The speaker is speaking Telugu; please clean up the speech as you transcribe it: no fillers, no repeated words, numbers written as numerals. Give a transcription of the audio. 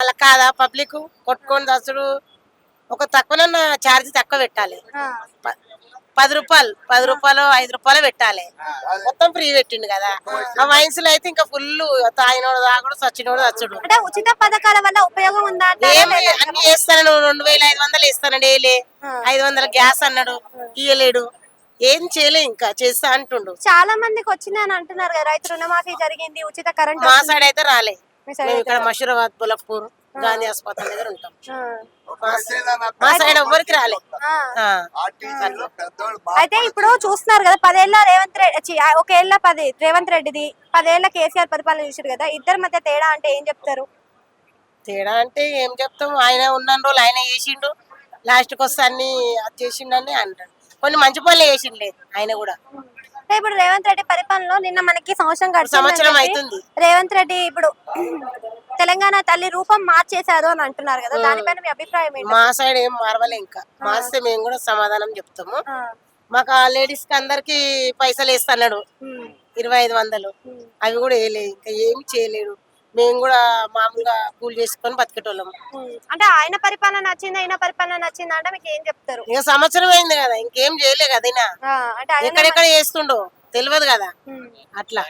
అలా కాదా పబ్లిక్ కొట్టుకొని దసుడు ఒక తక్కువనన్నా ఛార్జ్ తక్కువ పెట్టాలి. ఆ, 10 రూపాయలు 5 రూపాయలు పెట్టాలి. మొత్తం ఫ్రీ పెట్టిండు కదా. ఆ వైన్స్ లో అయితే ఇంకా ఫుల్ తాగినోడు తాగుడు చచ్చినోడు చచ్చుడు. అంటే ఉచిత పథకాల వల్ల ఉపయోగం ఉందా అంటారా? ఏమి అన్ని వేస్తాను 2500 ఇస్తాను డైలీ. 500 గ్యాస్ అన్నాడు ఇయ్యలేడు. ఏం చేయలే ఇంకా చేస్తా అంటుండు. చాలా మందికి వచ్చింది అని అంటున్నారు కదా, రైతు రుణమాఫీ జరిగింది, ఉచిత కరెంట్ మా సైడ్ అయితే రాలే. మీ side మేము ఇక్కడ మషూరాబాద్ బులక్పూర్ గాంధీ ఆసుపత్రి దగ్గర ఉంటాం. మా సైడ్ ఎవరికి రాలే. ఆ. అయితే ఇప్పుడు చూస్తున్నారు కదా, 10 ఏళ్ళ రేవంత్ రెడ్డి, ఒక ఏళ్ళ 10 రేవంత్ రెడ్డిది, 10 ఏళ్ళ కేసీఆర్ పరిపాలన చూసారు కదా, ఇద్దరి మధ్య తేడా అంటే ఏం చెప్తారు? తేడా అంటే ఏం చెప్తాం, ఆయన ఉన్న రోజులు ఆయన చేసిండు, లాస్ట్కి వస్తే అన్ని అది చేసిండని అంటాడు. కొన్ని మంచి పనులు చేసిండు ఆయన కూడా. అంటే ఇప్పుడు రేవంత్ రెడ్డి పరిపాలనలో నిన్న మనకి సంవత్సరం సంవత్సరం గడిచింది. అవుతుంది. రేవంత్ రెడ్డి ఇప్పుడు తెలంగాణ తల్లి రూపం మార్చేశారు అని అంటున్నారు కదా, దానిపైన మీ అభిప్రాయం ఏంటి? మా సైడ్ ఏం మారవలే ఇంకా. మారిస్తే మేము కూడా సమాధానం చెప్తాము. ఆ, మాకు ఆ లేడీస్ కి అందరికి పైసలు వేస్తున్నాడు ఉమ్, 2500. అవి కూడా వేయలే, ఇంకా ఏమి చేయలేడు. మేము కూడా మామూలుగా కూలి చేసుకొని బతికేటోళ్ళం. అంటే ఆయన పరిపాలన నచ్చిందా, ఈయన పరిపాలన నచ్చిందా అంటే మీకు ఏం చెప్తారు? ఇంకా సంవత్సరం అయింది కదా, ఇంకేం చేయలే కదా ఈయన. అంటే అదే ఎక్కడెక్కడ చేస్తుండో తెలియదు కదా ఉమ్. అట్లా.